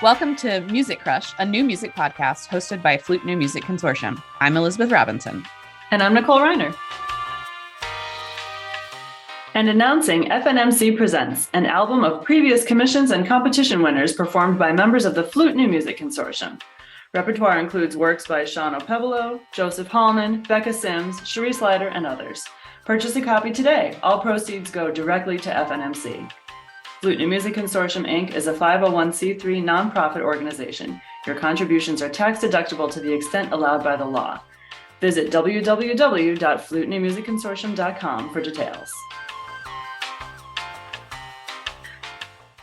Welcome to Music Crush, a new music podcast hosted by Flute New Music Consortium. I'm Elizabeth Robinson. And I'm Nicole Reiner. And announcing FNMC Presents, an album of previous commissions and competition winners performed by members of the Flute New Music Consortium. Repertoire includes works by Sean O'Pevolo, Joseph Hallman, Becca Sims, Cherie Slider, and others. Purchase a copy today. All proceeds go directly to FNMC. Flute New Music Consortium, Inc. is a 501c3 nonprofit organization. Your contributions are tax deductible to the extent allowed by the law. Visit www.flutenewmusicconsortium.com for details.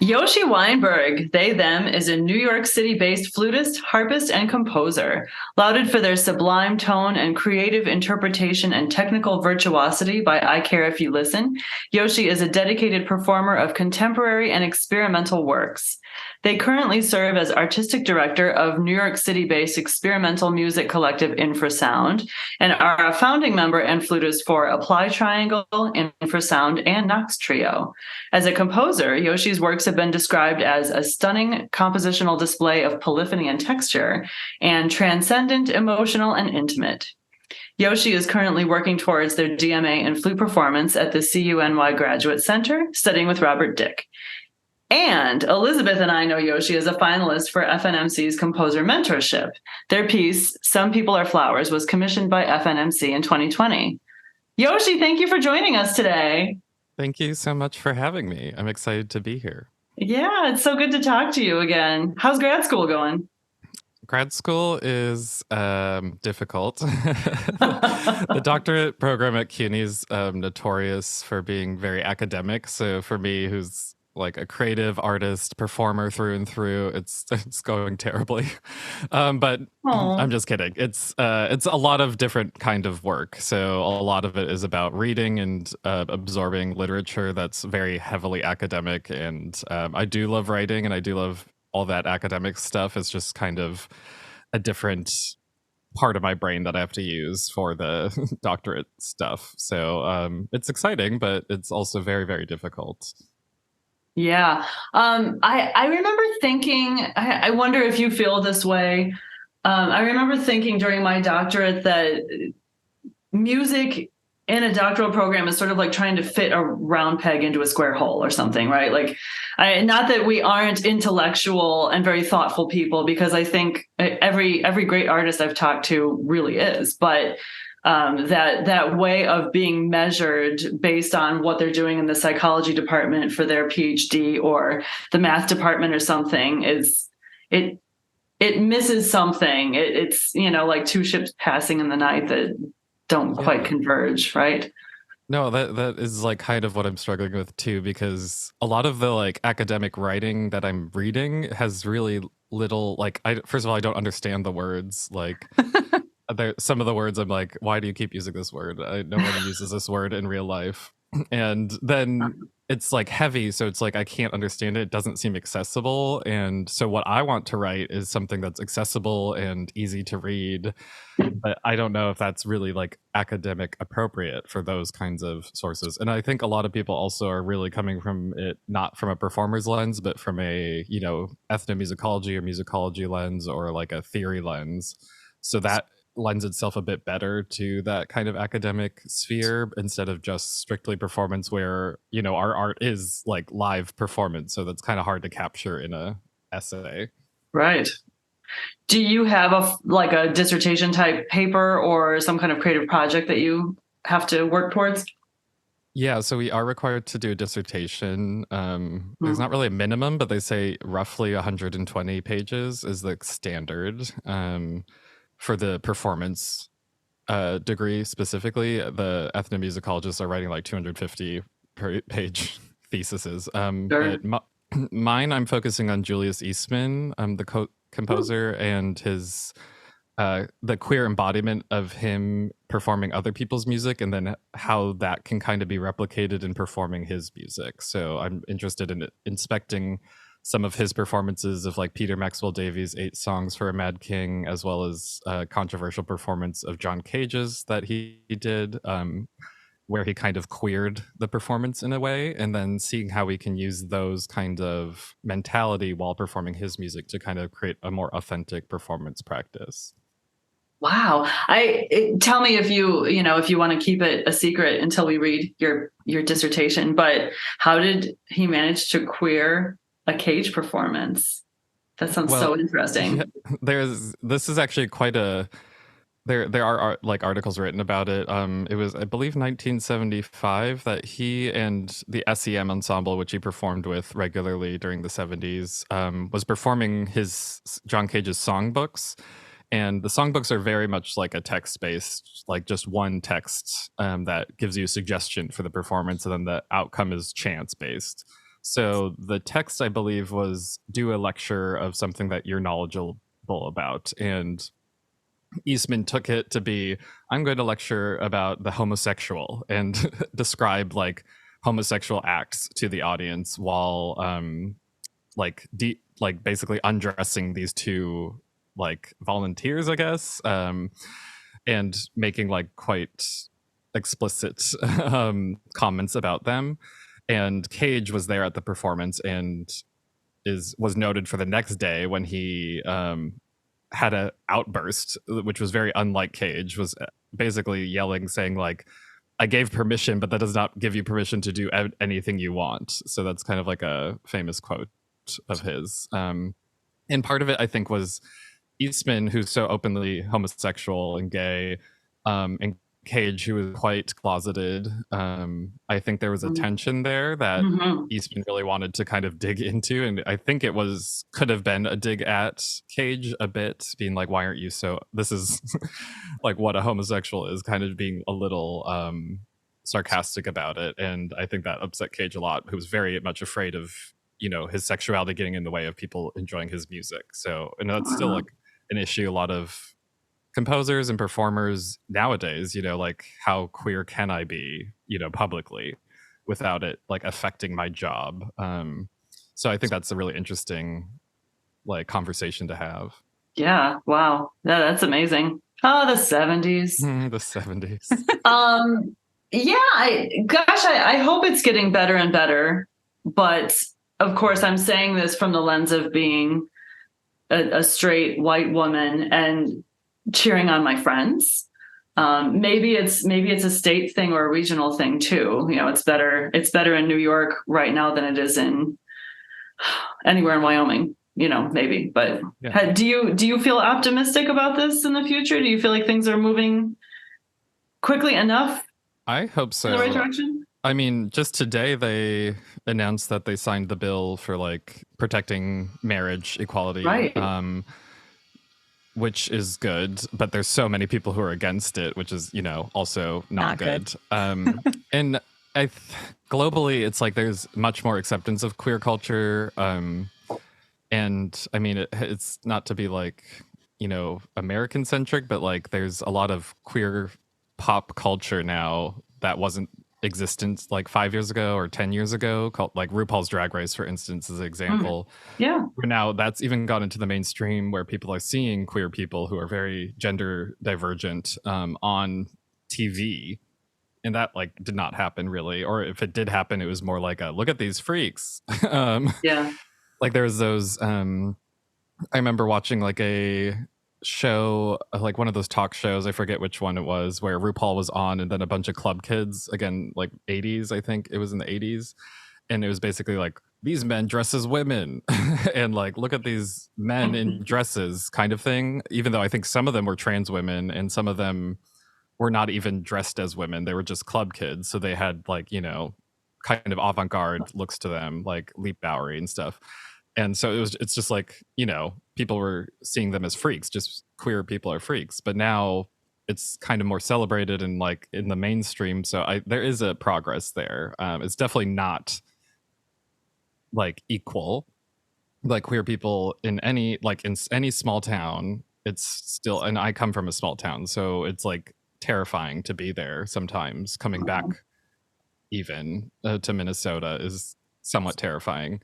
Yoshi Weinberg, they, them, is a New York City-based flutist, harpist, and composer. Lauded for their sublime tone and creative interpretation and technical virtuosity by I Care If You Listen, Yoshi is a dedicated performer of contemporary and experimental works. They currently serve as artistic director of New York City-based experimental music collective Infrasound and are a founding member and flutist for Apply Triangle, Infrasound, and Knox Trio. As a composer, Yoshi's works have been described as a stunning compositional display of polyphony and texture and transcendent, emotional, and intimate. Yoshi is currently working towards their DMA in flute performance at the CUNY Graduate Center, studying with Robert Dick. And Elizabeth and I know Yoshi as a finalist for FNMC's Composer Mentorship. Their piece, Some People Are Flowers, was commissioned by FNMC in 2020. Yoshi, thank you for joining us today. Thank you so much for having me. I'm excited to be here. Yeah, it's so good to talk to you again. How's grad school going? Grad school is difficult. The doctorate program at CUNY is notorious for being very academic. So for me, who's like a creative artist, performer through and through, it's going terribly. But Aww. I'm just kidding. It's a lot of different kind of work. So a lot of it is about reading and absorbing literature that's very heavily academic. And I do love writing and I do love all that academic stuff. It's just kind of a different part of my brain that I have to use for the doctorate stuff. So it's exciting, but it's also very, very difficult. Yeah. I remember thinking, I wonder if you feel this way. I remember thinking during my doctorate that music in a doctoral program is sort of like trying to fit a round peg into a square hole or something, right? Like, not that we aren't intellectual and very thoughtful people, because I think every great artist I've talked to really is, but that way of being measured based on what they're doing in the psychology department for their PhD or the math department or something it misses something. It's, like two ships passing in the night that don't quite converge, right? No, that is like kind of what I'm struggling with too, because a lot of the like academic writing that I'm reading has really little, like, first of all, I don't understand the words, like some of the words I'm like, why do you keep using this word? No one uses this word in real life. And then it's like heavy, so it's like I can't understand it. It doesn't seem accessible. And so what I want to write is something that's accessible and easy to read. But I don't know if that's really like academic appropriate for those kinds of sources. And I think a lot of people also are really coming from it, not from a performer's lens, but from a, ethnomusicology or musicology lens or like a theory lens. So that lends itself a bit better to that kind of academic sphere instead of just strictly performance where, our art is like live performance. So that's kind of hard to capture in a essay. Right. Do you have a dissertation type paper or some kind of creative project that you have to work towards? Yeah, so we are required to do a dissertation. There's not really a minimum, but they say roughly 120 pages is the standard. For the performance degree specifically, the ethnomusicologists are writing like 250 page theses. Sure. But mine, I'm focusing on Julius Eastman, the composer, and his the queer embodiment of him performing other people's music, and then how that can kind of be replicated in performing his music. So I'm interested in inspecting some of his performances of like Peter Maxwell Davies' 8 Songs for a Mad King, as well as a controversial performance of John Cage's that he did. where he kind of queered the performance in a way, and then seeing how we can use those kind of mentality while performing his music to kind of create a more authentic performance practice. Wow. Tell me if you want to keep it a secret until we read your dissertation, but how did he manage to queer a cage performance? That sounds so interesting. Yeah, this is actually quite a there are like articles written about it. It was, I believe, 1975 that he and the SEM ensemble, which he performed with regularly during the 70s, was performing his John Cage's songbooks. And the songbooks are very much like a text-based, like just one text that gives you a suggestion for the performance, and then the outcome is chance-based. So the text, I believe, was do a lecture of something that you're knowledgeable about. And Eastman took it to be, I'm going to lecture about the homosexual and describe like homosexual acts to the audience while like basically undressing these two like volunteers, I guess, and making like quite explicit comments about them. And Cage was there at the performance and was noted for the next day when he had an outburst, which was very unlike Cage, was basically yelling, saying like, I gave permission, but that does not give you permission to do anything you want. So that's kind of like a famous quote of his. And part of it, I think, was Eastman, who's so openly homosexual and gay, and Cage, who was quite closeted. I think there was a tension there that Eastman really wanted to kind of dig into, and I think it could have been a dig at Cage a bit, being like, why aren't you so, this is like what a homosexual is, kind of being a little sarcastic about it. And I think that upset Cage a lot, who was very much afraid of, his sexuality getting in the way of people enjoying his music. So, and that's still like an issue a lot of composers and performers nowadays, like how queer can I be, publicly without it like affecting my job. So I think that's a really interesting like conversation to have. Yeah. Wow. Yeah, that's amazing. Oh, the 70s. The 70s. Yeah, I hope it's getting better and better. But of course, I'm saying this from the lens of being a straight white woman and cheering on my friends. Maybe it's a state thing or a regional thing too. It's better in New York right now than it is in anywhere in Wyoming, maybe. But yeah. Do you feel optimistic about this in the future? Do you feel like things are moving quickly enough? I hope so. In the right direction? I mean, just today they announced that they signed the bill for like protecting marriage equality. Right. Which is good, but there's so many people who are against it, which is, also not good. And globally, it's like there's much more acceptance of queer culture. And I mean, it's not to be like, American centric, but like there's a lot of queer pop culture now that wasn't existent like 5 years ago or 10 years ago, called like RuPaul's Drag Race, for instance, as an example. Yeah. Where now that's even got into the mainstream, where people are seeing queer people who are very gender divergent on TV. And that like did not happen really. Or if it did happen, it was more like a look at these freaks. Yeah. Like there was those I remember watching like a show, like one of those talk shows, I forget which one it was, where RuPaul was on and then a bunch of club kids, again like 80s, I think it was in the 80s, and it was basically like, these men dress as women and like look at these men in dresses kind of thing, even though I think some of them were trans women and some of them were not even dressed as women, they were just club kids, so they had like kind of avant-garde looks to them, like Leap Bowery and stuff. And so it's just like, people were seeing them as freaks, just queer people are freaks. But now it's kind of more celebrated and like in the mainstream. So there is a progress there. It's definitely not like equal, like queer people in any small town. It's still, and I come from a small town, so it's like terrifying to be there sometimes. Coming back even to Minnesota is somewhat terrifying.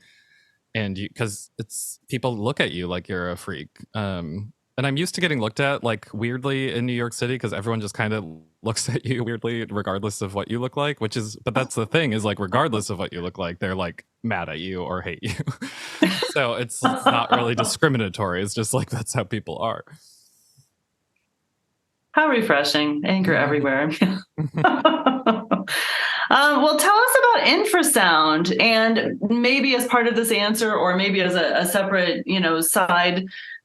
And because it's people look at you like you're a freak. And I'm used to getting looked at like weirdly in New York City because everyone just kind of looks at you weirdly regardless of what you look like, but that's the thing, is like regardless of what you look like, they're like mad at you or hate you. So it's not really discriminatory. It's just like that's how people are. How refreshing. Anchor everywhere. Well, tell us about infrasound, and maybe as part of this answer, or maybe as a separate,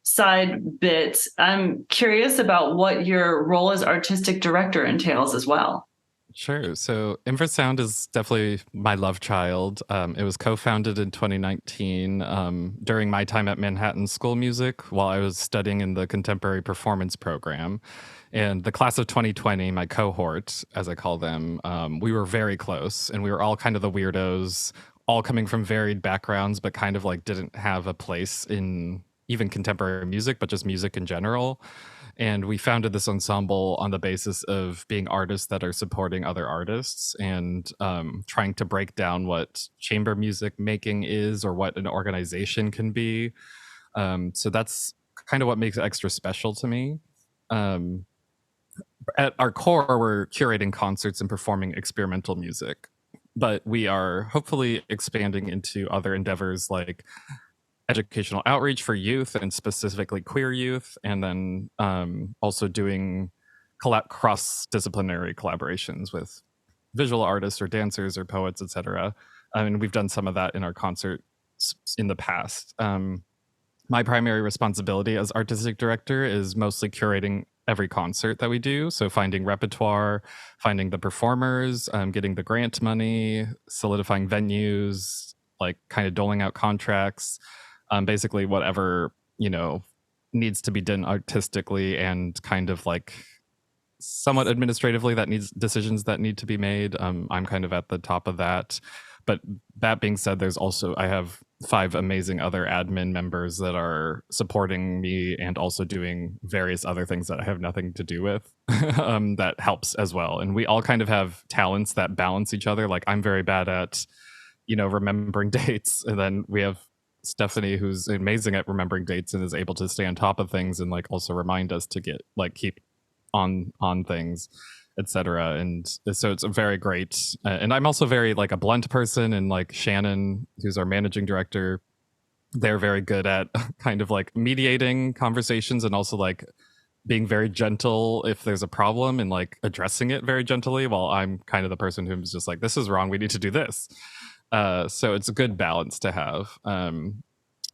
side bit. I'm curious about what your role as artistic director entails as well. Sure. So infrasound is definitely my love child. It was co-founded in 2019 during my time at Manhattan School of Music while I was studying in the contemporary performance program. And the class of 2020, my cohort, as I call them, we were very close, and we were all kind of the weirdos, all coming from varied backgrounds, but kind of like didn't have a place in even contemporary music, but just music in general. And we founded this ensemble on the basis of being artists that are supporting other artists and trying to break down what chamber music making is or what an organization can be. So that's kind of what makes it extra special to me. At our core, we're curating concerts and performing experimental music, but we are hopefully expanding into other endeavors like educational outreach for youth and specifically queer youth, and then also doing cross-disciplinary collaborations with visual artists or dancers or poets, etc. And we've done some of that in our concerts in the past. My primary responsibility as artistic director is mostly curating every concert that we do. So finding repertoire, finding the performers, getting the grant money, solidifying venues, like kind of doling out contracts, basically whatever, needs to be done artistically and kind of like somewhat administratively that needs decisions that need to be made. I'm kind of at the top of that. But that being said, I have 5 amazing other admin members that are supporting me and also doing various other things that I have nothing to do with. That helps as well. And we all kind of have talents that balance each other. Like I'm very bad at, remembering dates. And then we have Stephanie, who's amazing at remembering dates and is able to stay on top of things and like also remind us to keep on things, etc. And so it's a very great, and I'm also very like a blunt person, and like Shannon, who's our managing director, they're very good at kind of like mediating conversations and also like being very gentle if there's a problem and like addressing it very gently, while I'm kind of the person who's just like, this is wrong, we need to do this. So it's a good balance to have.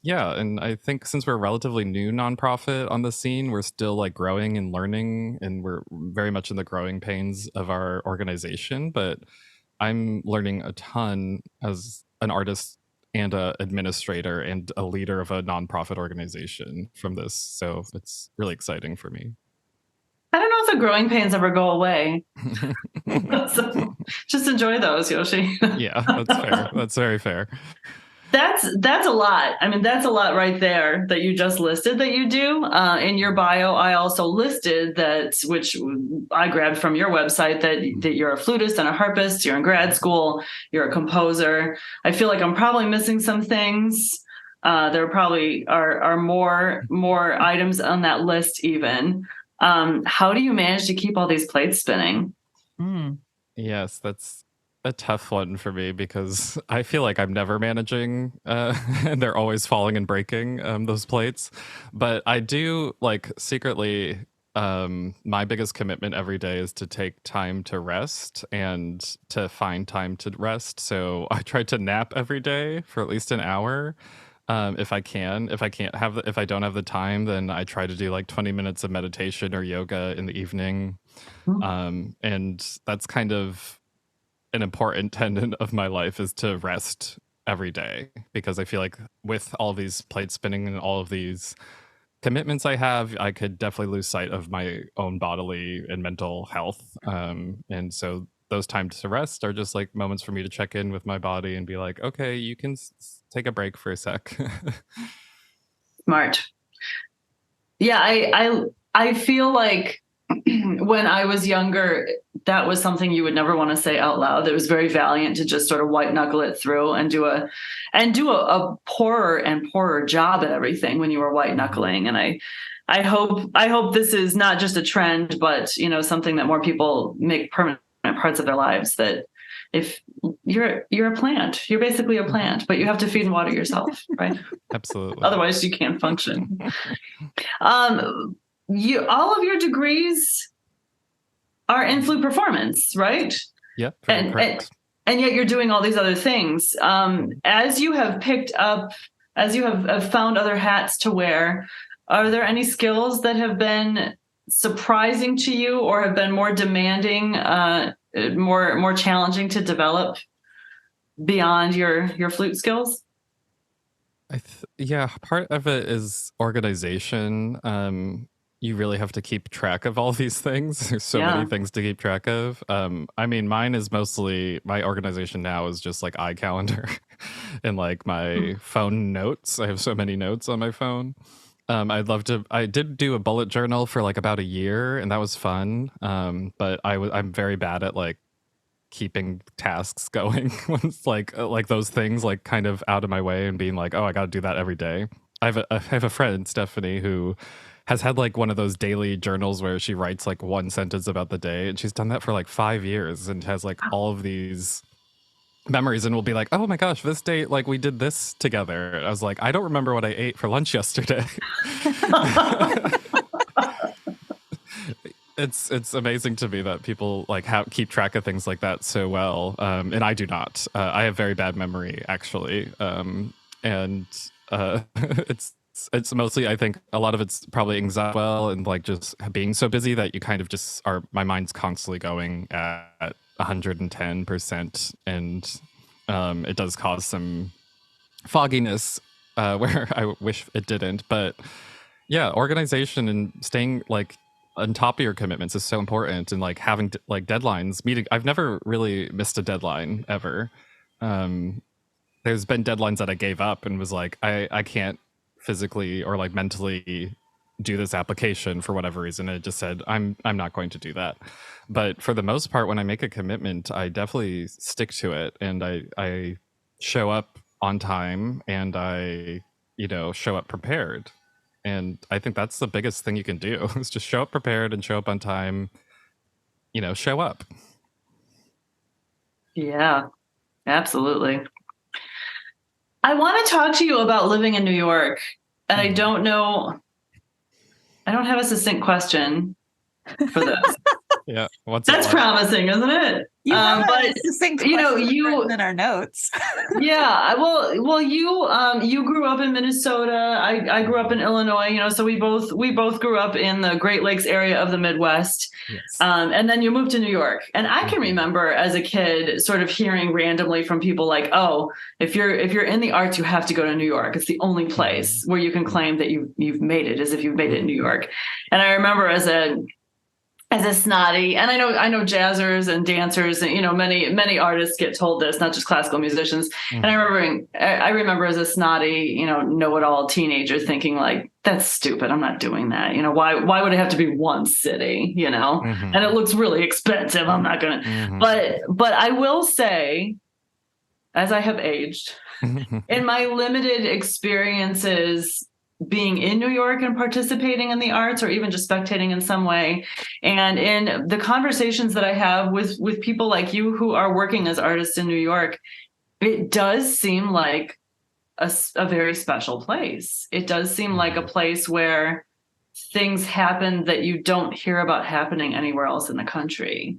Yeah, and I think since we're a relatively new nonprofit on the scene, we're still like growing and learning, and we're very much in the growing pains of our organization. But I'm learning a ton as an artist and an administrator and a leader of a nonprofit organization from this. So it's really exciting for me. I don't know if the growing pains ever go away. So just enjoy those, Yoshi. Yeah, that's fair. That's very fair. That's a lot. I mean, that's a lot right there that you just listed that you do. In your bio, I also listed that, which I grabbed from your website, that you're a flutist and a harpist, you're in grad school, you're a composer. I feel like I'm probably missing some things. There probably are more items on that list even. How do you manage to keep all these plates spinning? Yes, that's a tough one for me because I feel like I'm never managing and they're always falling and breaking, those plates. But I do like secretly, my biggest commitment every day is to take time to rest and to find time to rest. So I try to nap every day for at least an hour. If I can. If I don't have the time, then I try to do like 20 minutes of meditation or yoga in the evening. And that's kind of an important tenet of my life, is to rest every day, because I feel like with all these plates spinning and all of these commitments I have, I could definitely lose sight of my own bodily and mental health. And so those times to rest are just like moments for me to check in with my body and be like, okay, you can take a break for a sec. Smart. Yeah, I feel like when I was younger, that was something you would never want to say out loud. It was very valiant to just sort of white knuckle it through and do a poorer and poorer job at everything when you were white knuckling. And I hope this is not just a trend, but something that more people make permanent parts of their lives. That if you're a plant, you're basically a plant, but you have to feed and water yourself, right? Absolutely. Otherwise, you can't function. All of your degrees are in flute performance, right? Yep. Correct. And yet you're doing all these other things. As you have found other hats to wear, are there any skills that have been surprising to you or have been more demanding, more challenging to develop beyond your flute skills? Yeah, part of it is organization. You really have to keep track of all these things. There's so many things to keep track of. I mean, mine is mostly, my organization now is just like iCalendar and like my phone notes. I have so many notes on my phone. I did do a bullet journal for like about a year, and that was fun. But I'm very bad at like keeping tasks going once like those things like kind of out of my way and being like, oh, I got to do that every day. I have a friend, Stephanie, who has had like one of those daily journals where she writes like one sentence about the day, and she's done that for like 5 years and has like all of these memories, and will be like, oh my gosh, this date, like we did this together. I was like, I don't remember what I ate for lunch yesterday. It's amazing to me that people like keep track of things like that so well, and I do not. I have very bad memory, actually, and it's mostly, I think a lot of it's probably anxiety, and like just being so busy that you kind of just my mind's constantly going at 110%, and it does cause some fogginess where I wish it didn't. But yeah, organization and staying like on top of your commitments is so important, and like having like deadlines. I've never really missed a deadline ever. There's been deadlines that I gave up and was like, I can't physically or like mentally do this application for whatever reason. I just said, I'm not going to do that. But for the most part, when I make a commitment, I definitely stick to it, and I show up on time, and I show up prepared. And I think that's the biggest thing you can do is just show up prepared and show up on time, show up. Yeah, absolutely. I want to talk to you about living in New York, and I don't have a succinct question for this. Yeah, that's promising, isn't it? But you in our notes. Yeah, well, you grew up in Minnesota. I grew up in Illinois. So we both grew up in the Great Lakes area of the Midwest. Yes. And then you moved to New York. And I can remember as a kid sort of hearing randomly from people like, oh, if you're in the arts, you have to go to New York. It's the only place where you can claim that you've made it, as if you've made it in New York. And I remember as a snotty, and I know jazzers and dancers, and many artists get told this, not just classical musicians. And I remember as a snotty, know-it-all teenager thinking like, that's stupid. I'm not doing that. Why would it have to be one city? And it looks really expensive. I'm not gonna. But I will say, as I have aged, in my limited experiences being in New York and participating in the arts, or even just spectating in some way, and in the conversations that I have with people like you who are working as artists in New York, it does seem like a very special place. It does seem like a place where things happen that you don't hear about happening anywhere else in the country.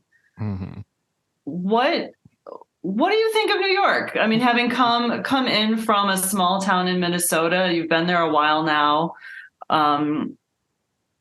What do you think of New York? I mean, having come in from a small town in Minnesota, you've been there a while now.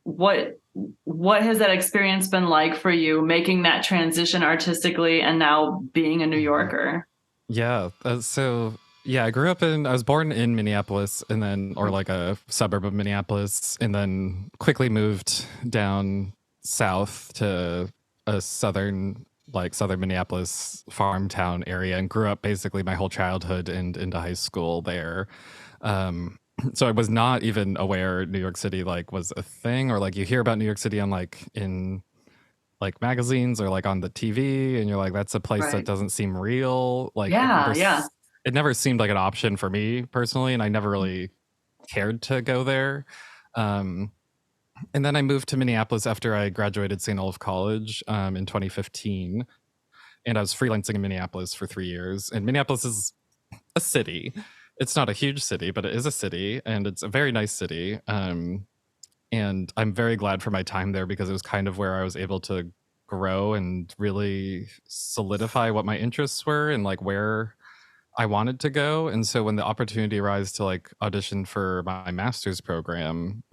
What has that experience been like for you, making that transition artistically and now being a New Yorker? Yeah. I was born in Minneapolis, and then, or like a suburb of Minneapolis, and then quickly moved down south to a southern Minneapolis farm town area, and grew up basically my whole childhood and into high school there. So I was not even aware New York City like was a thing, or like you hear about New York City on like in like magazines or like on the TV, and you're like, that's a place that doesn't seem real. Like it never seemed like an option for me personally, and I never really cared to go there. And then I moved to Minneapolis after I graduated St. Olaf College in 2015. And I was freelancing in Minneapolis for 3 years. And Minneapolis is a city. It's not a huge city, but it is a city. And it's a very nice city. And I'm very glad for my time there because it was kind of where I was able to grow and really solidify what my interests were and like where I wanted to go. And so when the opportunity arose to like audition for my master's program,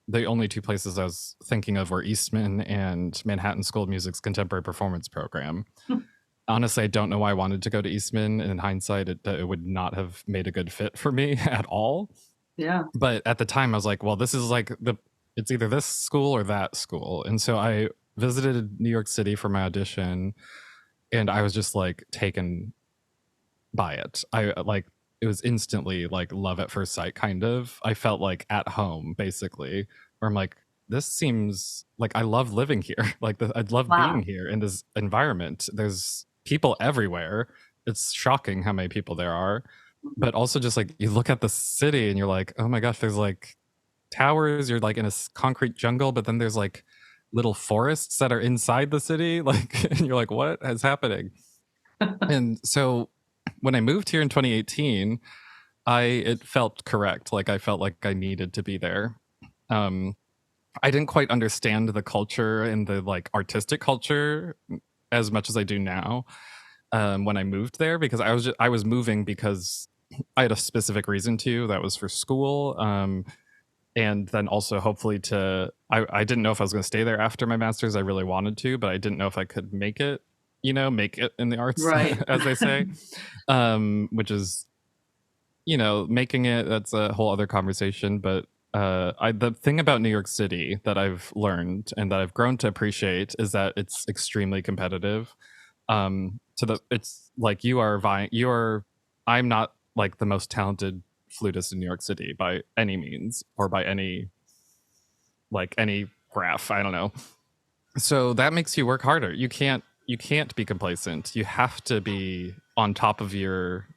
the only two places I was thinking of were Eastman and Manhattan School of Music's contemporary performance program. Honestly, I don't know why I wanted to go to Eastman. In hindsight, it would not have made a good fit for me at all. Yeah. But at the time I was like, well, this is like it's either this school or that school. And so I visited New York City for my audition and I was just like taken by it. It was instantly like love at first sight kind of. I felt like at home basically, where I'm like, this seems like I love living here. Like I love being here in this environment. There's people everywhere. It's shocking how many people there are. But also just like you look at the city and you're like, oh my gosh, there's like towers, you're like in a concrete jungle, but then there's like little forests that are inside the city. Like, and you're like, what is happening? And so when I moved here in 2018, it felt correct. Like I felt like I needed to be there. I didn't quite understand the culture and the like artistic culture as much as I do now. When I moved there, because I was moving because I had a specific reason to, that was for school. And then also hopefully I didn't know if I was going to stay there after my master's. I really wanted to, but I didn't know if I could make it in the arts, right. as they say, which is, making it, that's a whole other conversation. But the thing about New York City that I've learned and that I've grown to appreciate is that it's extremely competitive. It's like I'm not like the most talented flutist in New York City by any means or by any graph, I don't know. So that makes you work harder. You can't be complacent. You have to be on top of your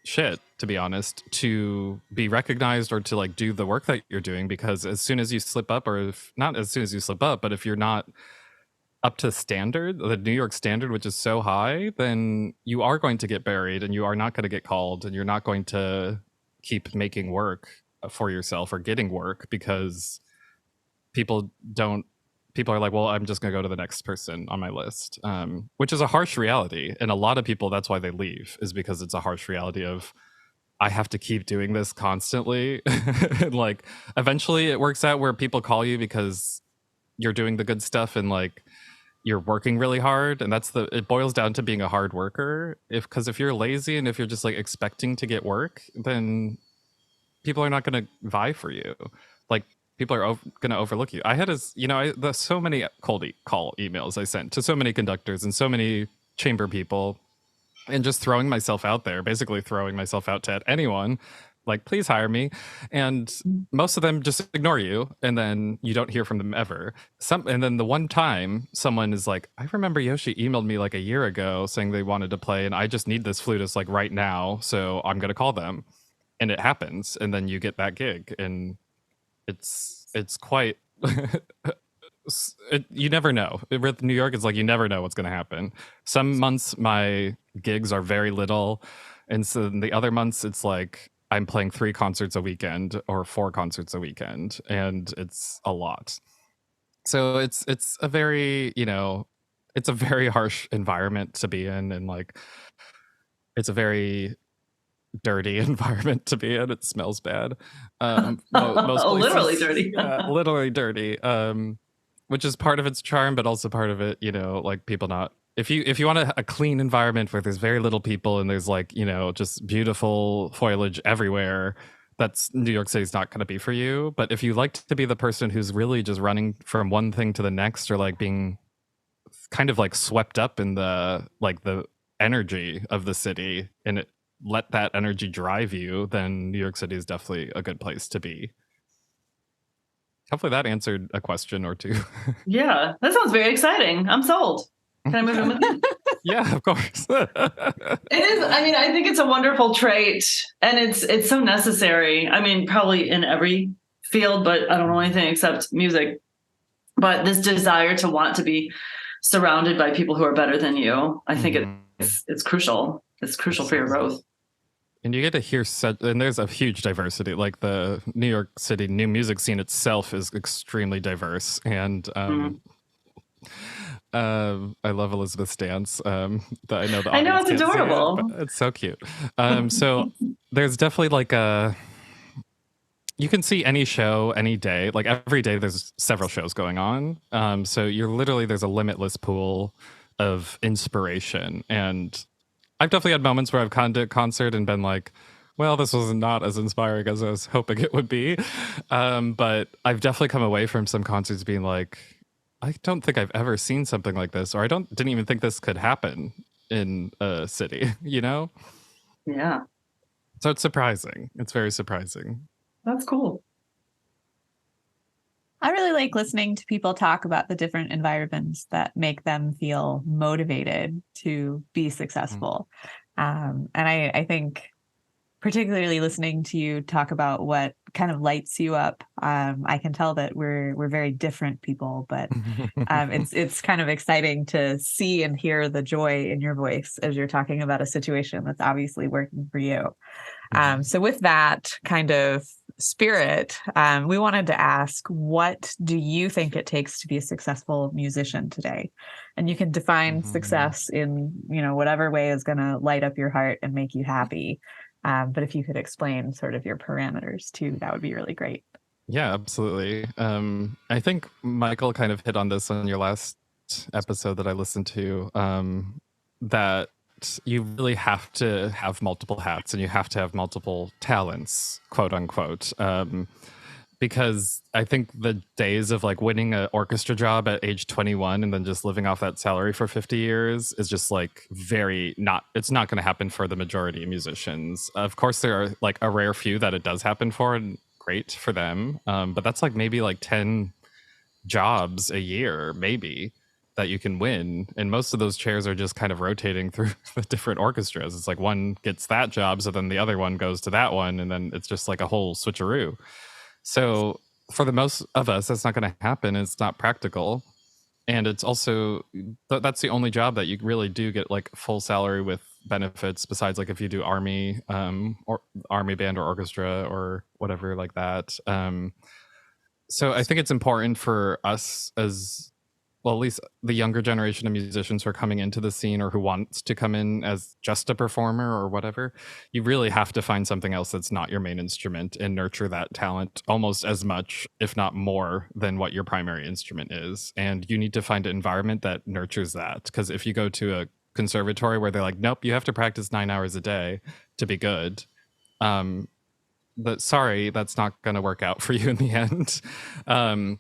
shit, to be honest, to be recognized or to like do the work that you're doing, because as soon as you slip up, or if not as soon as you slip up, but if you're not up to standard, the New York standard, which is so high, then you are going to get buried and you are not going to get called and you're not going to keep making work for yourself or getting work, because people are like, well, I'm just going to go to the next person on my list, which is a harsh reality. And a lot of people, that's why they leave, is because it's a harsh reality of, I have to keep doing this constantly. Like eventually it works out where people call you because you're doing the good stuff and like you're working really hard, and it boils down to being a hard worker. Because if you're lazy and if you're just like expecting to get work, then people are not going to vie for you. Like people are going to overlook you. I had so many cold call emails I sent to so many conductors and so many chamber people, and just throwing myself out there, basically throwing myself out to anyone, like, please hire me. And most of them just ignore you, and then you don't hear from them ever. And then the one time someone is like, I remember Yoshi emailed me like a year ago saying they wanted to play, and I just need this flutist like right now, so I'm going to call them. And it happens, and then you get that gig, and it's quite you never know. With New York, it's like you never know what's going to happen. Some months my gigs are very little, and so in the other months it's like I'm playing 3 concerts a weekend or 4 concerts a weekend, and it's a lot. So it's a very, it's a very harsh environment to be in, and like it's a very dirty environment to be in. It smells bad. Most places, literally dirty. Literally dirty. Which is part of its charm, but also part of it, like people not. If you want a clean environment where there's very little people and there's like, just beautiful foliage everywhere, that's New York City's not going to be for you. But if you like to be the person who's really just running from one thing to the next, or like being kind of like swept up in the energy of the city, and let that energy drive you, then New York City is definitely a good place to be. Hopefully that answered a question or two. Yeah, that sounds very exciting. I'm sold. Can I move in with you? Yeah, of course. It is. I mean, I think it's a wonderful trait, and it's so necessary. I mean, probably in every field, but I don't know anything except music. But this desire to want to be surrounded by people who are better than you, I think it's crucial. It's crucial for your growth. And you get to hear and there's a huge diversity. Like the New York City new music scene itself is extremely diverse. And I love Elizabeth's dance. I know the audience I know, it's can't adorable. See it, but it's so cute. So there's definitely like you can see any show any day. Like every day there's several shows going on. So there's a limitless pool of inspiration. And I've definitely had moments where I've gone to a concert and been like, well, this was not as inspiring as I was hoping it would be. But I've definitely come away from some concerts being like, I don't think I've ever seen something like this, or didn't even think this could happen in a city, you know? Yeah. So it's surprising. It's very surprising. That's cool. I really like listening to people talk about the different environments that make them feel motivated to be successful. And I think particularly listening to you talk about what kind of lights you up, I can tell that we're very different people, but it's kind of exciting to see and hear the joy in your voice as you're talking about a situation that's obviously working for you. So with that kind of spirit, we wanted to ask, what do you think it takes to be a successful musician today? And you can define success in, whatever way is going to light up your heart and make you happy. But if you could explain sort of your parameters too, that would be really great. Yeah, absolutely. I think Michael kind of hit on this on your last episode that I listened to, that you really have to have multiple hats and you have to have multiple talents, quote unquote. Because I think the days of like winning an orchestra job at age 21 and then just living off that salary for 50 years is just like it's not going to happen for the majority of musicians. Of course, there are like a rare few that it does happen for, and great for them. But that's like maybe like 10 jobs a year, maybe, that you can win. And most of those chairs are just kind of rotating through the different orchestras. It's like one gets that job, so then the other one goes to that one, and then it's just like a whole switcheroo. So for the most of us, that's not going to happen. It's not practical. And it's also, that's the only job that you really do get like full salary with benefits, besides like if you do army, or army band or orchestra or whatever like that. So I think it's important for us as, well, at least the younger generation of musicians who are coming into the scene or who wants to come in as just a performer or whatever, you really have to find something else that's not your main instrument and nurture that talent almost as much, if not more, than what your primary instrument is. And you need to find an environment that nurtures that. Because if you go to a conservatory where they're like, nope, you have to practice 9 hours a day to be good, sorry, that's not going to work out for you in the end.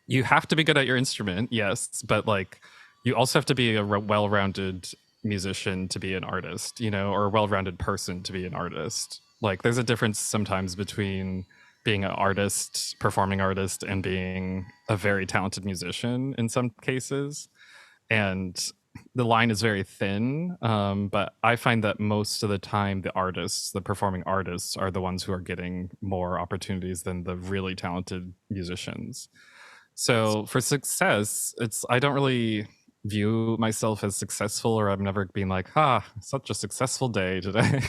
You have to be good at your instrument, yes, but like you also have to be a well-rounded musician to be an artist, or a well-rounded person to be an artist. Like there's a difference sometimes between being an artist, performing artist, and being a very talented musician in some cases. And the line is very thin, but I find that most of the time the performing artists are the ones who are getting more opportunities than the really talented musicians. So for success, I don't really view myself as successful, or I'm never being like, such a successful day today.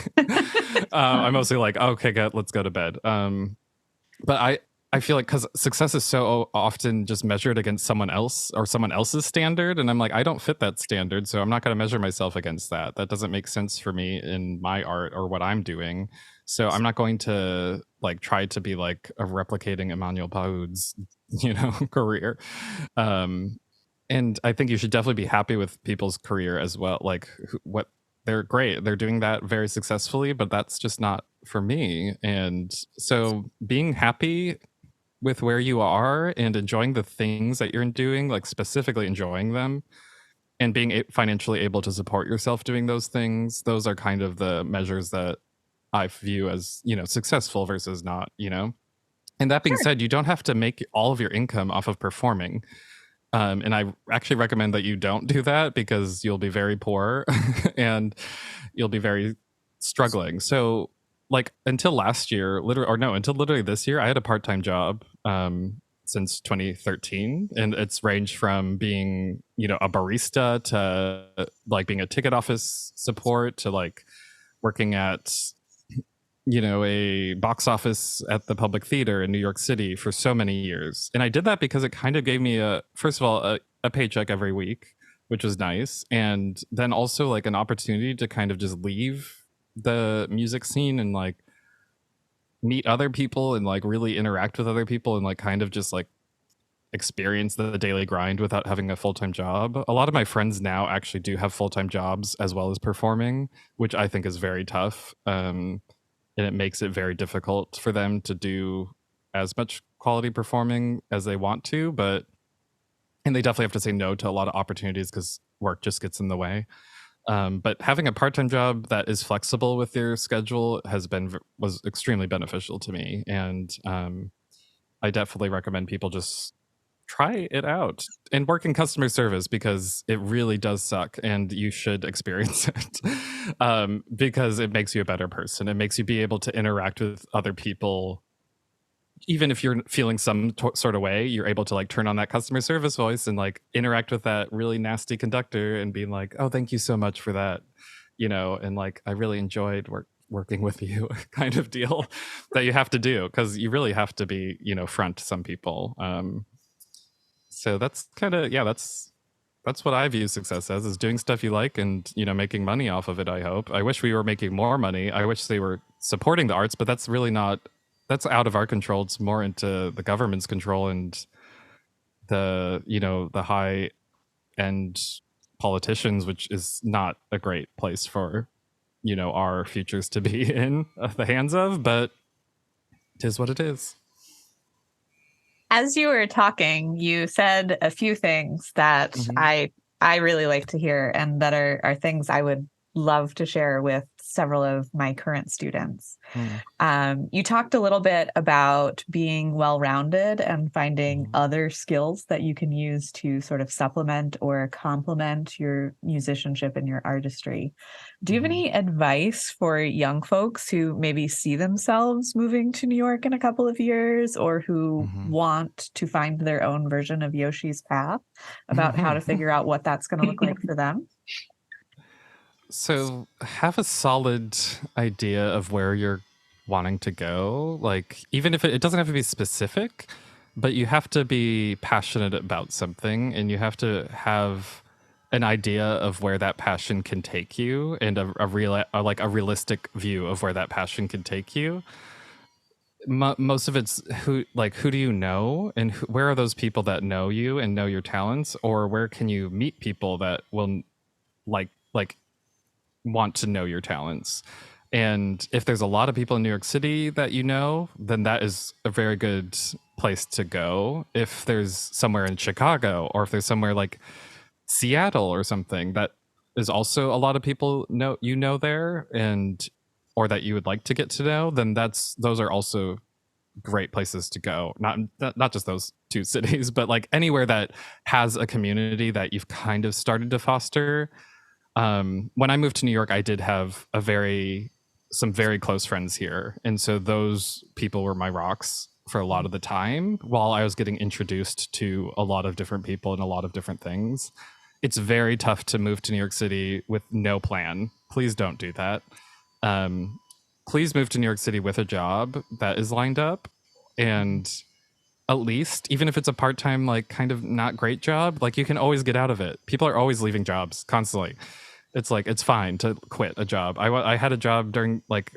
I'm mostly like, okay, let's go to bed. But I feel like because success is so often just measured against someone else or someone else's standard. And I'm like, I don't fit that standard, so I'm not going to measure myself against that. That doesn't make sense for me in my art or what I'm doing. So I'm not going to like try to be like replicating Emmanuel Paoud's, career. And I think you should definitely be happy with people's career as well. Like what they're great. They're doing that very successfully, but that's just not for me. And so being happy with where you are and enjoying the things that you're doing, like specifically enjoying them, and being financially able to support yourself doing those things, those are kind of the measures that I view as, successful versus not, And that being said, you don't have to make all of your income off of performing. And I actually recommend that you don't do that, because you'll be very poor and you'll be very struggling. So like until last year, until literally this year, I had a part-time job since 2013, and it's ranged from being, you know, a barista to like being a ticket office support to like working at, you know, a box office at the Public Theater in New York City for so many years. And I did that because it kind of gave me first of all, a paycheck every week, which was nice. And then also like an opportunity to kind of just leave the music scene and like meet other people and like really interact with other people and like kind of just like experience the daily grind without having a full-time job. A lot of my friends now actually do have full-time jobs as well as performing, which I think is very tough. And it makes it very difficult for them to do as much quality performing as they want to, and they definitely have to say no to a lot of opportunities because work just gets in the way. But having a part-time job that is flexible with your schedule was extremely beneficial to me. And I definitely recommend people just try it out and work in customer service because it really does suck and you should experience it because it makes you a better person. It makes you be able to interact with other people. Even if you're feeling some sort of way, you're able to like turn on that customer service voice and like interact with that really nasty conductor and being like, oh, thank you so much for that, you know, and like I really enjoyed working with you kind of deal that you have to do because you really have to be, you know, front to some people. So that's kind of, yeah, that's what I view success as, is doing stuff you like and, you know, making money off of it. I hope. I wish we were making more money. I wish they were supporting the arts, but that's really not, that's out of our control. It's more into the government's control and the, you know, the high end politicians, which is not a great place for, you know, our futures to be in the hands of, but it is what it is. As you were talking, you said a few things that I really like to hear and that are things I would love to share with several of my current students. You talked a little bit about being well-rounded and finding other skills that you can use to sort of supplement or complement your musicianship and your artistry. Do you have any advice for young folks who maybe see themselves moving to New York in a couple of years or who want to find their own version of Yoshi's path about how to figure out what that's going to look like for them? So have a solid idea of where you're wanting to go. Like, even if it doesn't have to be specific, but you have to be passionate about something and you have to have an idea of where that passion can take you and a realistic view of where that passion can take you. Most of it's who do you know and where are those people that know you and know your talents, or where can you meet people that will like want to know your talents. And if there's a lot of people in New York City that you know, then that is a very good place to go. If there's somewhere in Chicago, or if there's somewhere like Seattle or something that is also a lot of people know there, and or that you would like to get to know, then those are also great places to go. Not just those two cities, but like anywhere that has a community that you've kind of started to foster. When I moved to New York, I did have some very close friends here. And so those people were my rocks for a lot of the time while I was getting introduced to a lot of different people and a lot of different things. It's very tough to move to New York City with no plan. Please don't do that. Please move to New York City with a job that is lined up, and at least, even if it's a part-time, like kind of not great job, like you can always get out of it. People are always leaving jobs constantly. It's like, it's fine to quit a job. I had a job during, like,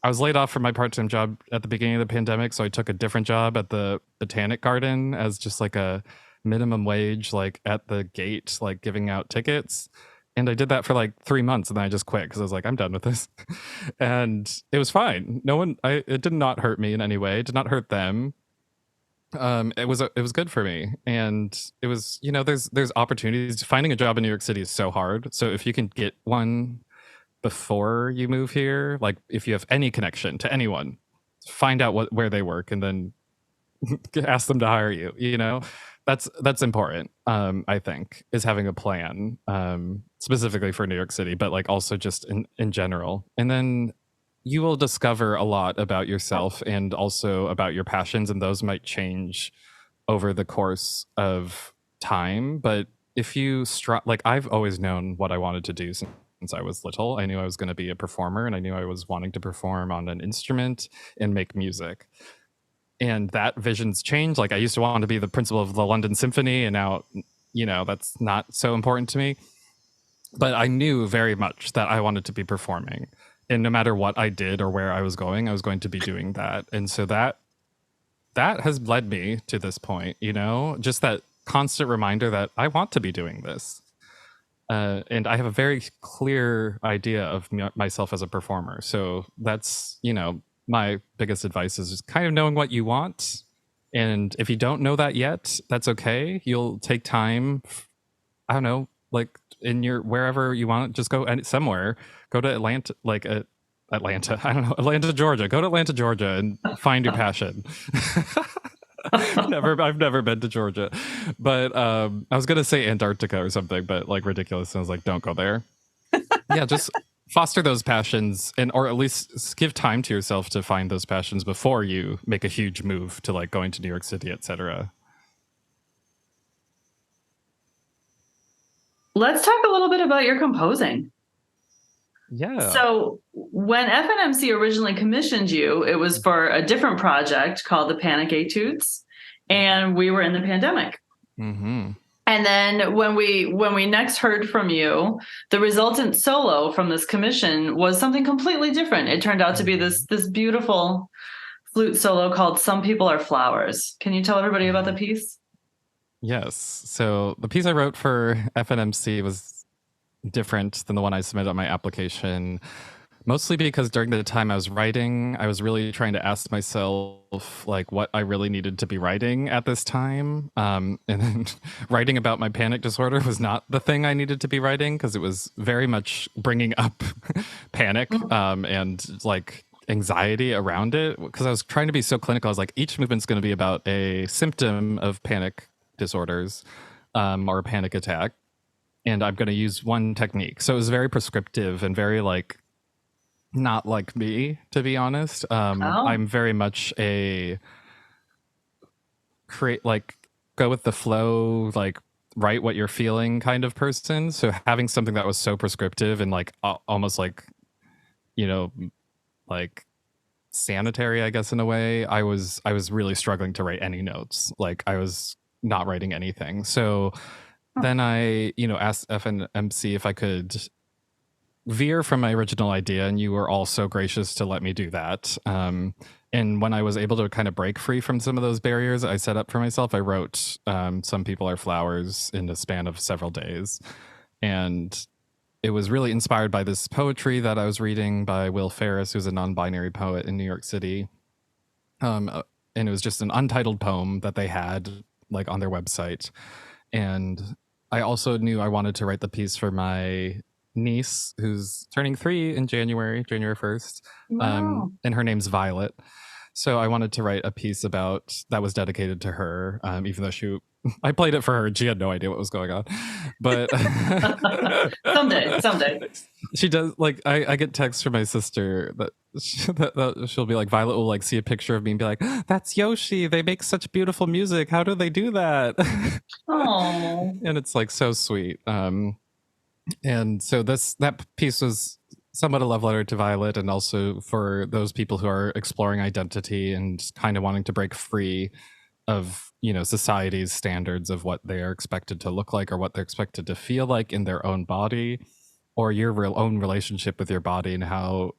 I was laid off from my part-time job at the beginning of the pandemic. So I took a different job at the Botanic Garden as just like a minimum wage, like at the gate, like giving out tickets. And I did that for like 3 months and then I just quit because I was like, I'm done with this. And it was fine. It did not hurt me in any way. It did not hurt them. It was good for me, and it was, you know, there's opportunities. Finding a job in New York City is so hard. So if you can get one before you move here, like if you have any connection to anyone, find out where they work and then ask them to hire you. You know, that's important. I think, is having a plan, specifically for New York City, but like also just in general. And then you will discover a lot about yourself and also about your passions, and those might change over the course of time. But if you like, I've always known what I wanted to do since I was little. I knew I was going to be a performer, and I knew I was wanting to perform on an instrument and make music. And that vision's changed. Like, I used to want to be the principal of the London Symphony, and now, you know, that's not so important to me. But I knew very much that I wanted to be performing. And no matter what I did or where I was going to be doing that. And so that has led me to this point, you know, just that constant reminder that I want to be doing this. And I have a very clear idea of myself as a performer. So that's, you know, my biggest advice is just kind of knowing what you want. And if you don't know that yet, that's okay. You'll take time. I don't know, like in your, wherever you want, just go somewhere, go to Atlanta, Atlanta, I don't know, Atlanta, Georgia, go to Atlanta, Georgia and find your passion. I've never been to Georgia, but I was going to say Antarctica or something, but like ridiculous. And I was like, don't go there. Yeah. Just foster those passions, and, or at least give time to yourself to find those passions before you make a huge move to like going to New York City, etc. Let's talk a little bit about your composing. Yeah. So when FNMC originally commissioned you, it was for a different project called the Panic Etudes, and we were in the pandemic. Mm-hmm. And then when we next heard from you, the resultant solo from this commission was something completely different. It turned out to be this beautiful flute solo called "Some People Are Flowers." Can you tell everybody about the piece? Yes. So the piece I wrote for FNMC was different than the one I submitted on my application, mostly because during the time I was writing, I was really trying to ask myself like what I really needed to be writing at this time. And then writing about my panic disorder was not the thing I needed to be writing, because it was very much bringing up panic and like anxiety around it, because I was trying to be so clinical. I was like, each movement's going to be about a symptom of panic disorders or a panic attack, and I'm going to use one technique. So it was very prescriptive and very like not like me, to be honest. I'm very much a go with the flow, like write what you're feeling kind of person. So having something that was so prescriptive and like almost like, you know, like sanitary, I guess, in a way, I was really struggling to write any notes. Like I was not writing anything. So then I, you know, asked FNMC if I could veer from my original idea, and you were all so gracious to let me do that. And when I was able to kind of break free from some of those barriers I set up for myself, I wrote Some People Are Flowers in the span of several days. And it was really inspired by this poetry that I was reading by Will Ferris, who's a non-binary poet in New York City. And it was just an untitled poem that they had like on their website. And I also knew I wanted to write the piece for my niece, who's turning 3 in January 1st. Wow. And her name's Violet. So I wanted to write a piece about that was dedicated to her, even though I played it for her and she had no idea what was going on. But someday. She does, like, I get texts from my sister that she'll be like, Violet will like see a picture of me and be like, that's Yoshi, they make such beautiful music, how do they do that? Oh. And it's like so sweet. And so that piece was somewhat a love letter to Violet, and also for those people who are exploring identity and kind of wanting to break free of, you know, society's standards of what they are expected to look like or what they're expected to feel like in their own body, or your own relationship with your body, and how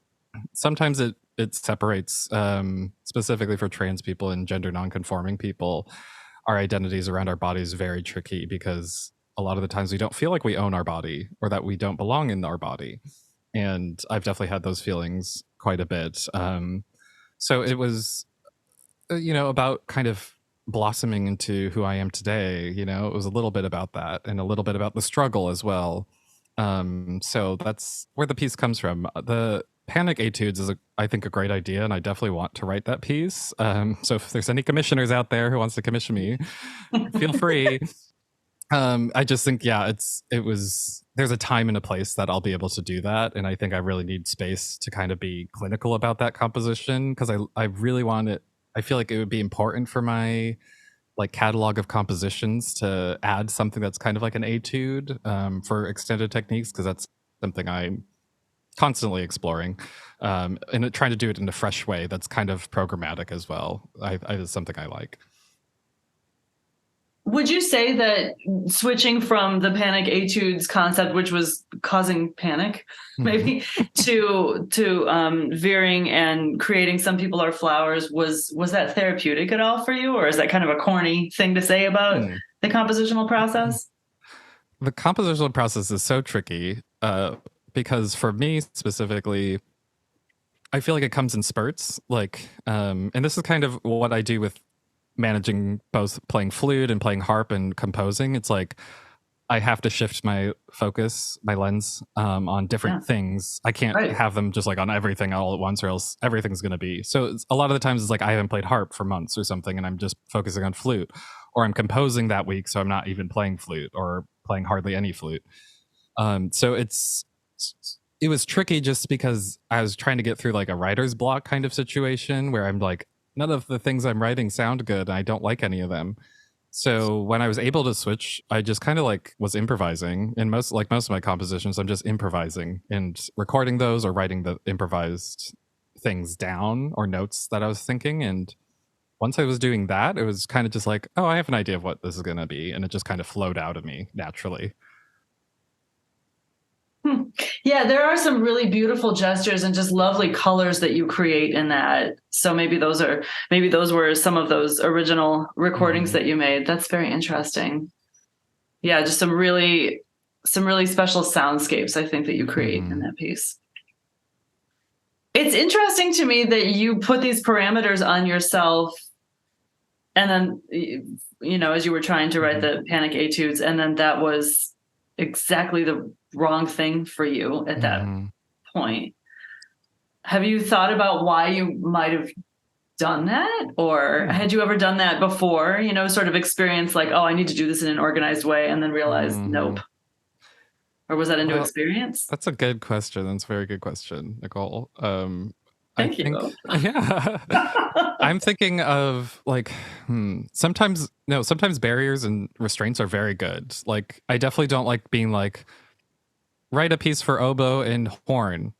sometimes it separates, specifically for trans people and gender nonconforming people, our identities around our bodies very tricky, because a lot of the times we don't feel like we own our body or that we don't belong in our body. And I've definitely had those feelings quite a bit. So it was, you know, about kind of blossoming into who I am today. You know, it was a little bit about that and a little bit about the struggle as well. So that's where the piece comes from. The Panic Etudes is, I think, a great idea, and I definitely want to write that piece. So if there's any commissioners out there who wants to commission me, feel free. I just think, yeah, there's a time and a place that I'll be able to do that. And I think I really need space to kind of be clinical about that composition, because I really want it. I feel like it would be important for my like catalog of compositions to add something that's kind of like an etude for extended techniques, because that's something I'm constantly exploring, and trying to do it in a fresh way that's kind of programmatic as well. Is something I like. Would you say that switching from the panic etudes concept, which was causing panic, maybe, to veering and creating Some People Are Flowers, was that therapeutic at all for you, or is that kind of a corny thing to say about the compositional process? The compositional process is so tricky because for me specifically, I feel like it comes in spurts. Like, and this is kind of what I do with managing both playing flute and playing harp and composing. It's like I have to shift my focus, my lens on different things. I can't have them just like on everything all at once, or else everything's going to be. So a lot of the times it's like I haven't played harp for months or something, and I'm just focusing on flute, or I'm composing that week, so I'm not even playing flute or playing hardly any flute. So it was tricky just because I was trying to get through like a writer's block kind of situation where I'm like, none of the things I'm writing sound good, and I don't like any of them. So when I was able to switch, I just kind of like was improvising. And most of my compositions, I'm just improvising and recording those or writing the improvised things down or notes that I was thinking. And once I was doing that, it was kind of just like, oh, I have an idea of what this is going to be. And it just kind of flowed out of me naturally. Yeah, there are some really beautiful gestures and just lovely colors that you create in that. So maybe those were some of those original recordings that you made. That's very interesting. Yeah, just some really special soundscapes, I think, that you create in that piece. It's interesting to me that you put these parameters on yourself, and then, you know, as you were trying to write the panic etudes, and then that was exactly the wrong thing for you at that point. Have you thought about why you might have done that? Or had you ever done that before, you know, sort of experience like, oh, I need to do this in an organized way, and then realize, nope. Or was that a new experience? That's a good question. That's a very good question, Nicole. Thank you. Yeah. I'm thinking of like, sometimes barriers and restraints are very good. Like, I definitely don't like being like, write a piece for oboe and horn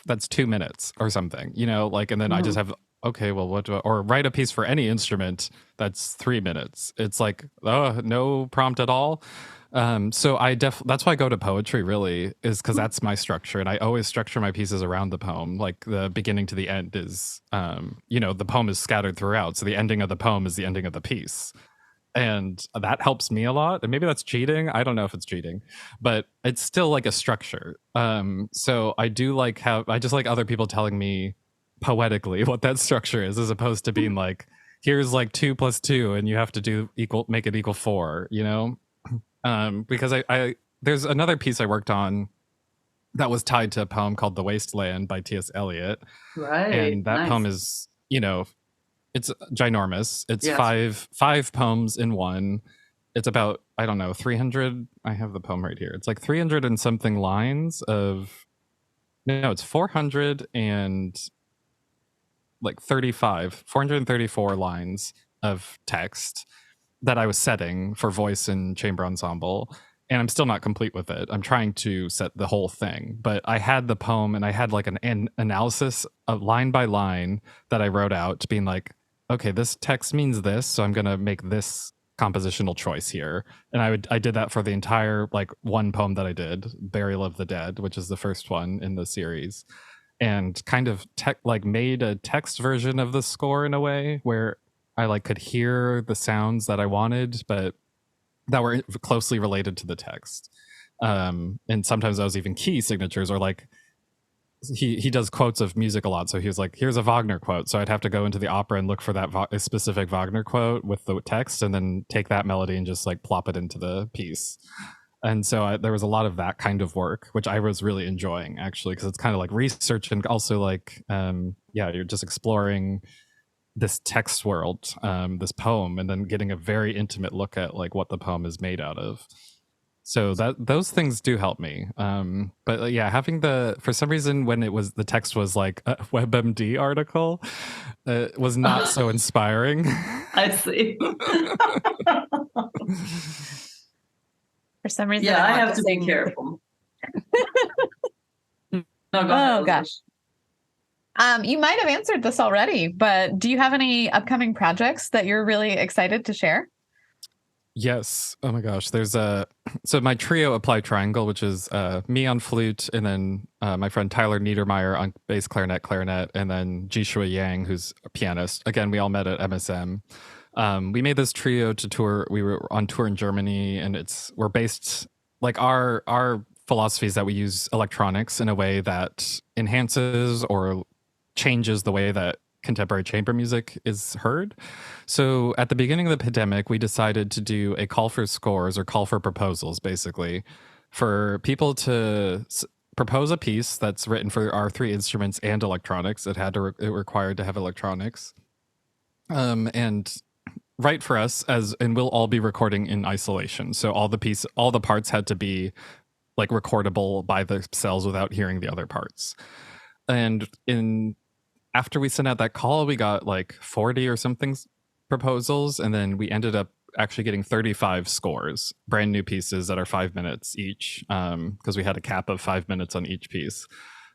that's 2 minutes or something, you know, like, and then I just have, okay, well, or write a piece for any instrument that's 3 minutes. It's like, oh, no prompt at all. So that's why I go to poetry, really, is because that's my structure. And I always structure my pieces around the poem. Like the beginning to the end is, you know, the poem is scattered throughout. So the ending of the poem is the ending of the piece. And that helps me a lot. And maybe that's cheating. I don't know if it's cheating, but it's still like a structure. So I just like other people telling me poetically what that structure is, as opposed to being like, here's like 2 + 2 and you have to make it equal 4, you know? Because there's another piece I worked on that was tied to a poem called The Wasteland by T.S. Eliot. Right. And that poem is, you know, it's ginormous. It's five poems in one. It's about, I don't know, 300. I have the poem right here. It's like 300 and something lines of, no, it's 434 lines of text that I was setting for voice and chamber ensemble. And I'm still not complete with it. I'm trying to set the whole thing, but I had the poem and I had like an analysis of line by line that I wrote out, being like, okay, this text means this, so I'm going to make this compositional choice here. And I did that for the entire like one poem that I did, Burial of the Dead, which is the first one in the series, and kind of made a text version of the score in a way where I like could hear the sounds that I wanted, but that were closely related to the text. And sometimes that was even key signatures, or like he does quotes of music a lot. So he was like, here's a Wagner quote. So I'd have to go into the opera and look for that specific Wagner quote with the text, and then take that melody and just like plop it into the piece. And so there was a lot of that kind of work, which I was really enjoying, actually, because it's kind of like research, and also like, you're just exploring this text world, this poem, and then getting a very intimate look at like what the poem is made out of. So those things do help me. But yeah, having for some reason when the text was like a WebMD article, was not so inspiring. I see. For some reason, Yeah, I want have to be sing- careful. No, go ahead, Oh Elizabeth. gosh. You might have answered this already, but do you have any upcoming projects that you're really excited to share? Yes. Oh my gosh. So my trio Apply Triangle, which is me on flute, and then my friend Tyler Niedermeyer on bass clarinet, and then Jishua Yang, who's a pianist. Again, we all met at MSM. We made this trio to tour. We were on tour in Germany, and we're based like our philosophy is that we use electronics in a way that enhances or changes the way that contemporary chamber music is heard. So at the beginning of the pandemic, we decided to do a call for scores or call for proposals, basically, for people to propose a piece that's written for our 3 instruments and electronics. It required to have electronics, and write for us and we'll all be recording in isolation. So all the parts had to be like recordable by themselves without hearing the other parts. And after we sent out that call, we got like 40 or something proposals, and then we ended up actually getting 35 scores, brand new pieces that are 5 minutes each, because we had a cap of 5 minutes on each piece.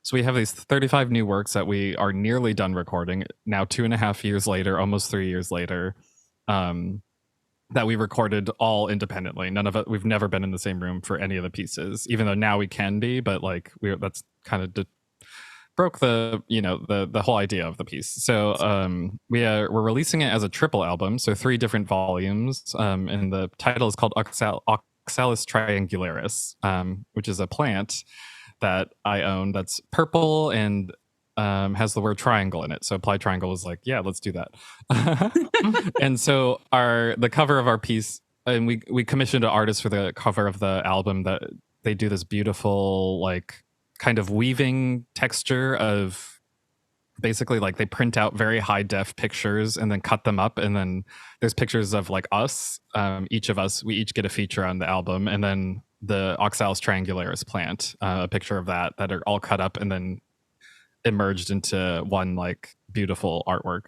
So we have these 35 new works that we are nearly done recording now, 2.5 years later, almost 3 years later, that we recorded all independently. None of it, we've never been in the same room for any of the pieces, even though now we can be, but like that's kind of broke the whole idea of the piece. So we're releasing it as a triple album, so 3 different volumes, and the title is called Oxalis triangularis, which is a plant that I own that's purple and has the word triangle in it. So Apply Triangle was like, yeah, let's do that. And so the cover of our piece, and we commissioned an artist for the cover of the album, that they do this beautiful like kind of weaving texture of basically like they print out very high def pictures and then cut them up, and then there's pictures of like us, each of us, we each get a feature on the album, and then the Oxalis triangularis plant, a picture of that are all cut up and then emerged into one like beautiful artwork.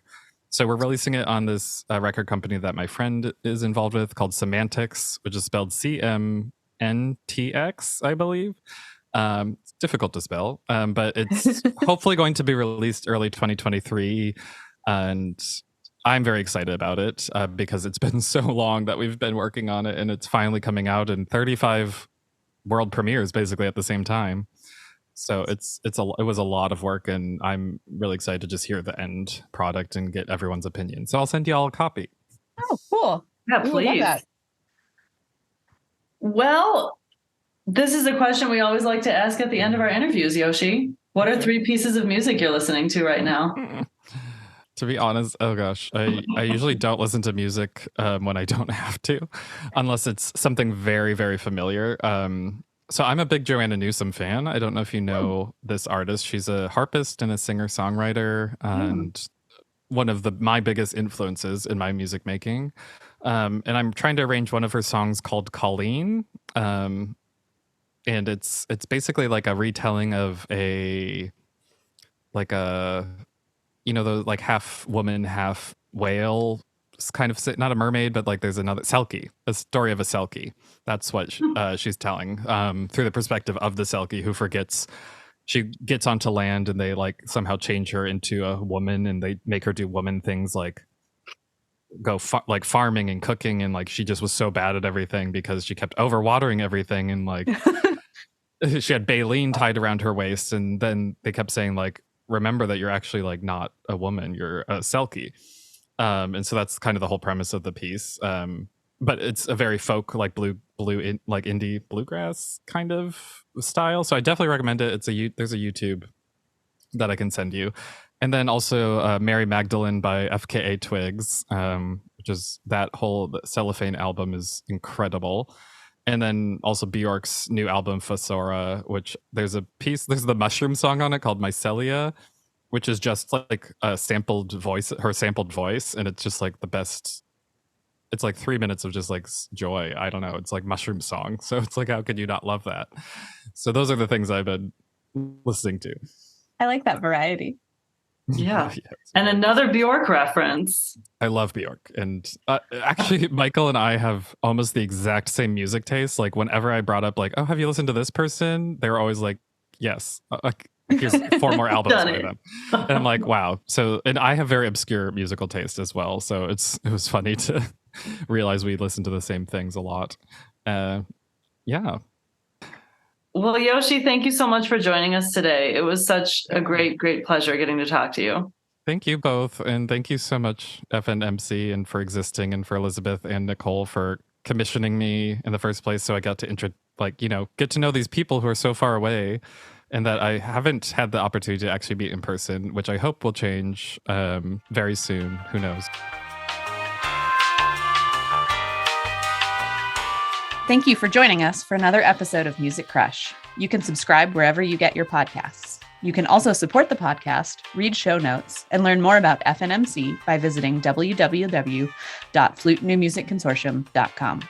So we're releasing it on this record company that my friend is involved with called Semantics, which is spelled CMNTX, I believe. It's difficult to spell, but it's hopefully going to be released early 2023, and I'm very excited about it because it's been so long that we've been working on it, and it's finally coming out in 35 world premieres basically at the same time. So it was a lot of work, and I'm really excited to just hear the end product and get everyone's opinion. So I'll send you all a copy. Oh, cool. Yeah, Ooh, please. love that. Well, this is a question we always like to ask at the end of our interviews, Yoshi. What are 3 pieces of music you're listening to right now? To be honest, oh gosh, I usually don't listen to music when I don't have to, unless it's something very, very familiar. So I'm a big Joanna Newsom fan. I don't know if you know this artist. She's a harpist and a singer-songwriter, and one of my biggest influences in my music making. And I'm trying to arrange one of her songs called Colleen. And it's basically like a retelling of the like half woman, half whale. It's kind of not a mermaid, but like there's another Selkie, a story of a Selkie. That's what she's telling through the perspective of the Selkie, who forgets. She gets onto land, and they like somehow change her into a woman, and they make her do woman things like go like farming and cooking, and like she just was so bad at everything because she kept overwatering everything, and like she had baleen tied around her waist, and then they kept saying like, remember that you're actually like not a woman, you're a Selkie. And so that's kind of the whole premise of the piece. But it's a very folk, like like indie bluegrass kind of style. So I definitely recommend it. There's a YouTube that I can send you. And then also Mary Magdalene by FKA Twigs, which is the Cellophane album is incredible. And then also Bjork's new album Fossora, which there's the mushroom song on it called Mycelia, which is just like a sampled voice, her sampled voice, and it's just like the best. It's like 3 minutes of just like joy. I don't know. It's like Mushroom Song. So it's like, how could you not love that? So those are the things I've been listening to. I like that variety. Yeah. And another Bjork reference. I love Bjork. And actually, Michael and I have almost the exact same music taste. Like whenever I brought up like, oh, have you listened to this person? They were always like, yes. Here's 4 more albums by them. And I'm like, wow. So, and I have very obscure musical taste as well. So it was funny to realize we listen to the same things a lot. Yeah. Well, Yoshi, thank you so much for joining us today. It was such a great pleasure getting to talk to you. Thank you both. And thank you so much, FNMC, and for existing, and for Elizabeth and Nicole for commissioning me in the first place. So I got to get to know these people who are so far away and that I haven't had the opportunity to actually meet in person, which I hope will change very soon. Who knows? Thank you for joining us for another episode of Music Crush. You can subscribe wherever you get your podcasts. You can also support the podcast, read show notes, and learn more about FNMC by visiting www.flutenewmusicconsortium.com.